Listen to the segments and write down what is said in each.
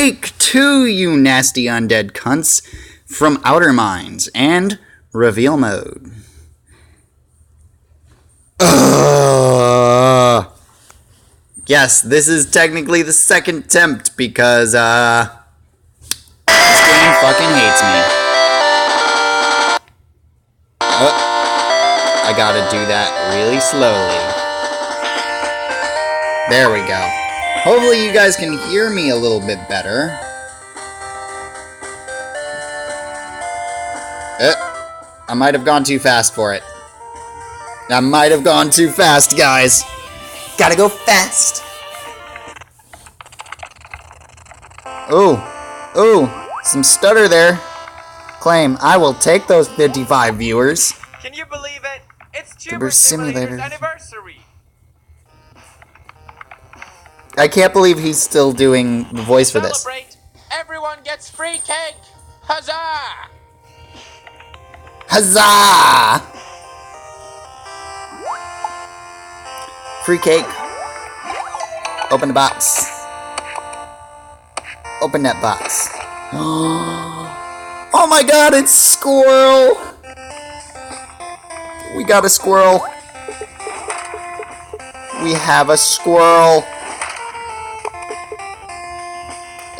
Take two, you nasty undead cunts, from Outer Minds and Reveal Mode. Yes, this is technically the second attempt because, this game fucking hates me. I gotta do that really slowly. There we go. Hopefully you guys can hear me a little bit better. I might have gone too fast for it. I might have gone too fast, guys. Gotta go fast. Ooh, some stutter there. Claim, I will take those 55 viewers. Can you believe it? It's Tuber Simulator's anniversary. I can't believe he's still doing the voice for this. Celebrate! Everyone gets free cake! Huzzah! Huzzah! Free cake. Open the box. Open that box. Oh my god, it's Squirrel! We got a squirrel. We have a squirrel.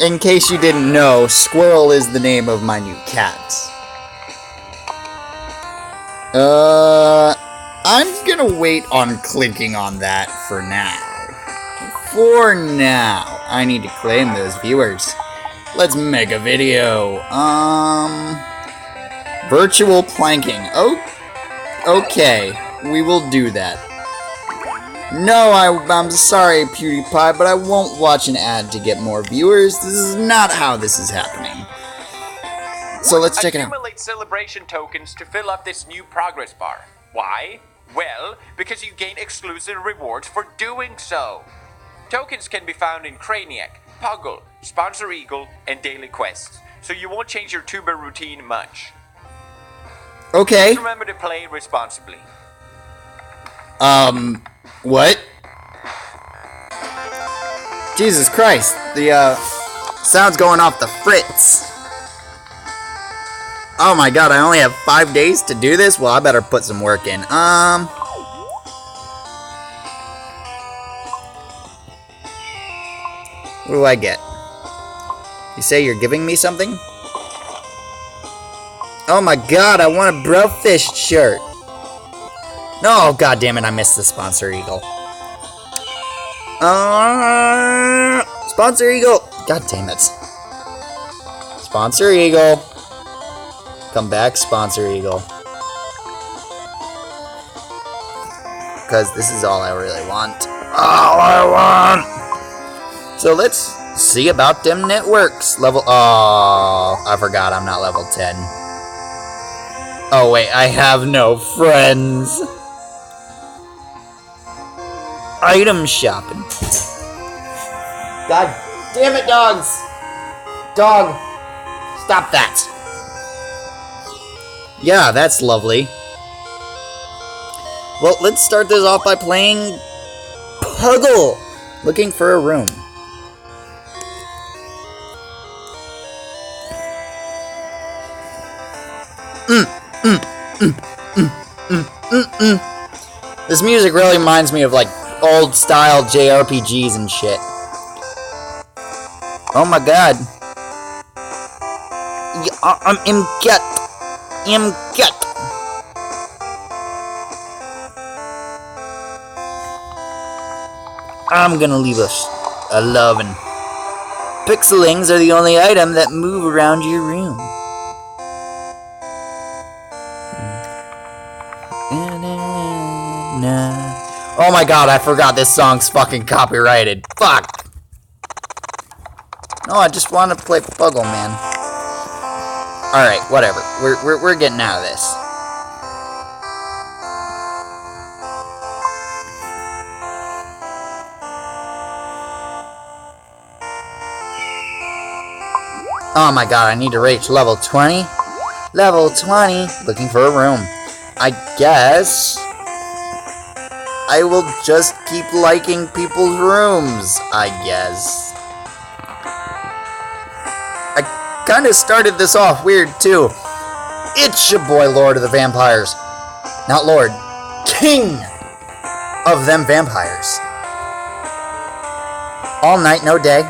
In case you didn't know, Squirrel is the name of my new cat. I'm gonna wait on clicking on that for now. For now, I need to claim those viewers. Let's make a video. Virtual planking. Oh, okay, we will do that. No, I'm sorry, PewDiePie, but I won't watch an ad to get more viewers. This is not how this is happening. So let's check it out. Accumulate celebration tokens to fill up this new progress bar. Why? Well, because you gain exclusive rewards for doing so. Tokens can be found in Craniac, Puggle, Sponsor Eagle, and Daily Quests, so you won't change your tuber routine much. Okay. Just remember to play responsibly. What? Jesus Christ, the, sound's going off the fritz. Oh my god, I only have 5 days to do this? Well, I better put some work in. What do I get? You say you're giving me something? Oh my god, I want a Brofish shirt. No, god damn it, I missed the Sponsor Eagle. Sponsor Eagle. God damn it. Sponsor Eagle. Come back, Sponsor Eagle. Because this is all I really want. All I want! So let's see about them networks. Oh, I forgot I'm not level 10. Oh wait, I have no friends. Item shopping. God damn it, dogs! Dog, stop that. Yeah, that's lovely. Well, let's start this off by playing Puggle. Looking for a room. This music really reminds me of like old style JRPGs and shit. Oh my god. I'm imget. I'm gonna leave us a lovin'. Pixelings are the only item that move around your room. Oh my god, I forgot this song's fucking copyrighted. Fuck. No, I just want to play Puggle, man. Alright, whatever. We're getting out of this. Oh my god, I need to reach level 20. Level 20. Looking for a room. I guess I will just keep liking people's rooms, I guess. kind of started this off weird too. It's your boy, Lord of the Vampires. Not Lord, King of them vampires. All night, no day,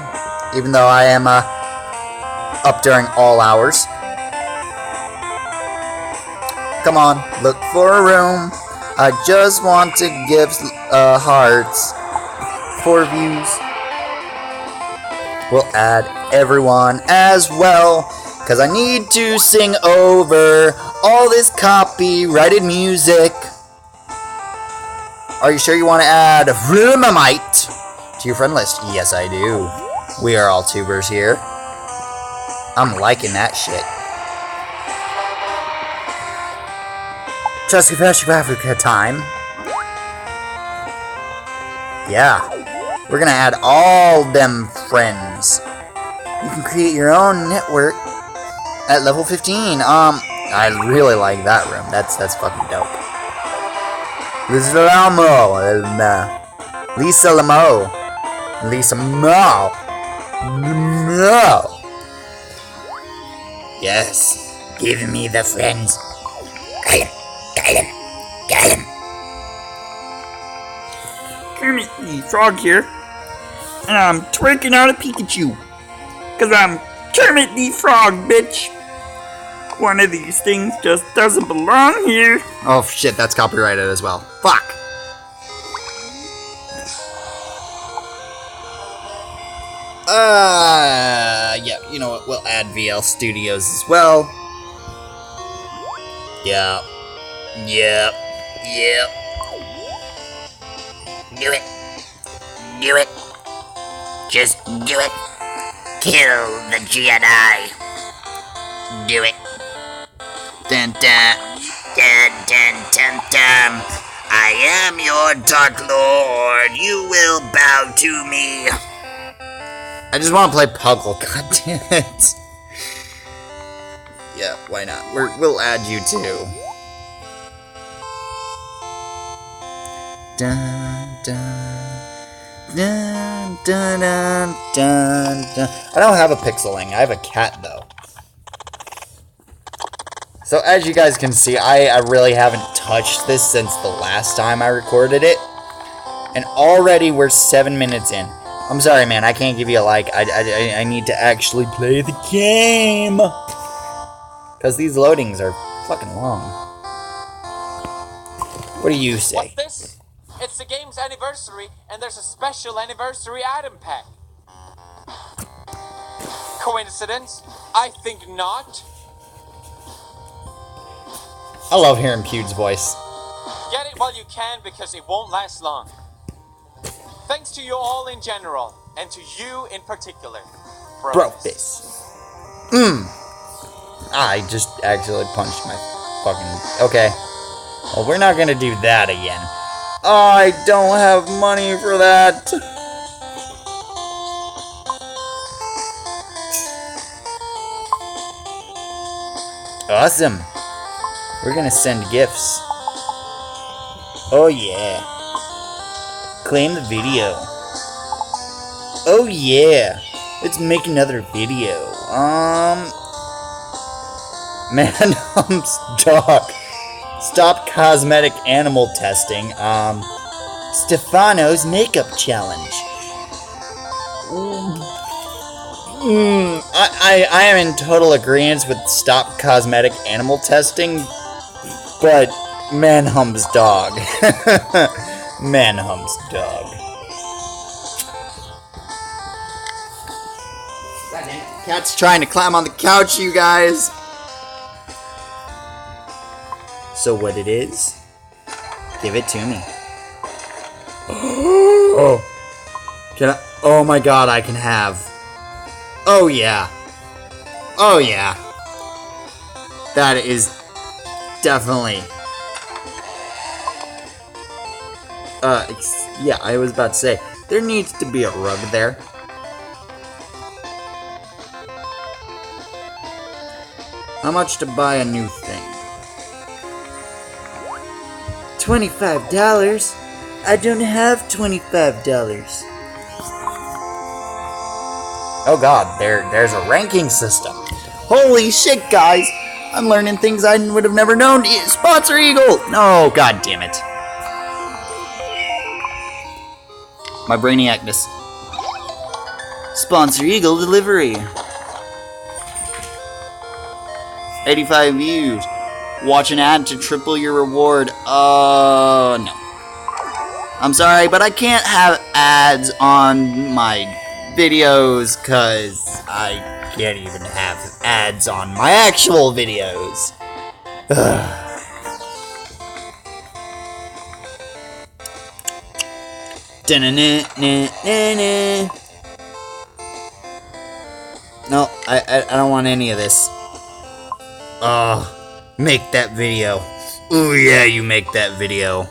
even though I am up during all hours. Come on, look for a room. I just want to give hearts for views. We'll add everyone as well, because I need to sing over all this copyrighted music. Are you sure you want to add Rumamite to your friend list? Yes, I do. We are all tubers here. I'm liking that shit. Just Confession of Africa time. Yeah. We're gonna add all them friends. You can create your own network at level 15. I really like that room. That's fucking dope. Lisa Lamo. Lisa Lamo. Lisa Mo. No. Yes. Give me the friends. Got him. Kermit the Frog here, and I'm twerking out a Pikachu, cause I'm Kermit the Frog, bitch. One of these things just doesn't belong here. Oh shit, that's copyrighted as well. Fuck. Yeah, you know what? We'll add VL Studios as well. Yeah. Do it. Just do it. Kill the Jedi. Do it. Dun dun. Dun dun dun dun. I am your Dark Lord. You will bow to me. I just want to play Puggle. God damn it. Yeah, why not? We'll add you too. Dun dun dun dun dun dun dun. I don't have a pixeling. I have a cat though. So as you guys can see, I really haven't touched this since the last time I recorded it, and already we're 7 minutes in. I'm sorry, man. I can't give you a like. I need to actually play the game because these loadings are fucking long. What do you say? What's this? It's the game's anniversary, and there's a special anniversary item pack. Coincidence? I think not. I love hearing Pewd's voice. Get it while you can, because it won't last long. Thanks to you all in general, and to you in particular. Broke this. I just actually punched my fucking... Okay. Well, we're not gonna do that again. I don't have money for that. Awesome. We're gonna send gifts. Oh yeah. Claim the video. Oh yeah. Let's make another video. Manhum's dog. Stop cosmetic animal testing. Stefano's makeup challenge. I am in total agreement with stop cosmetic animal testing, but Manhum's dog. Manhum's dog. Cat's trying to climb on the couch, you guys. So what it is, give it to me. Oh. Can I? Oh my god, I can have. Oh yeah. Oh yeah. That is definitely. Yeah, I was about to say, there needs to be a rug there. How much to buy a new thing? $25? I don't have $25. Oh god, there's a ranking system. Holy shit, guys! I'm learning things I would have never known. Sponsor Eagle! No, god damn it. My brainiacness. Sponsor Eagle delivery. 85 views. Watch an ad to triple your reward. No. I'm sorry, but I can't have ads on my videos because I can't even have ads on my actual videos. No, I don't want any of this. Make that video. Ooh yeah, you make that video.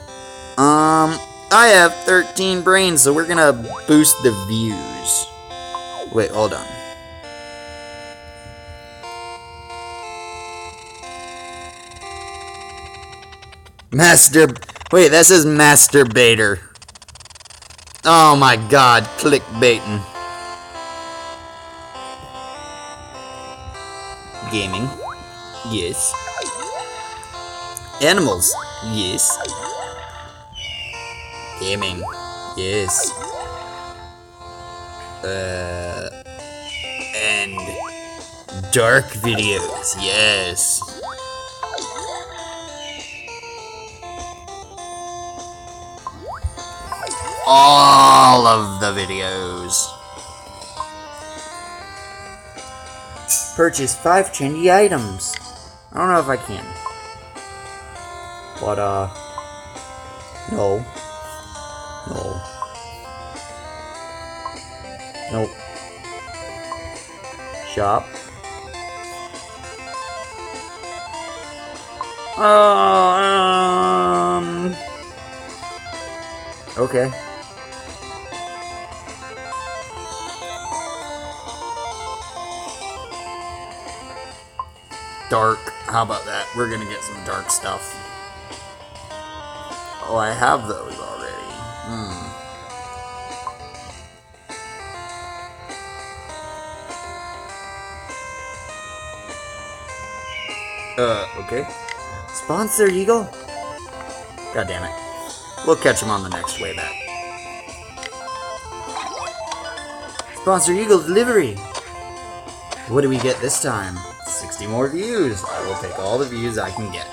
I have 13 brains, so we're gonna boost the views. Wait, hold on. Wait, that says masturbator. Oh my god, clickbaiting. Gaming. Yes. Animals. Yes. Gaming. Yes. And dark videos. Yes. All of the videos. Purchase 5 trendy items. I don't know if I can. But, no. No. Nope. Shop. Okay. Dark. How about that? We're gonna get some dark stuff. Oh, I have those already. Okay. Sponsor Eagle? God damn it. We'll catch him on the next way back. Sponsor Eagle delivery! What do we get this time? 60 more views. I will take all the views I can get.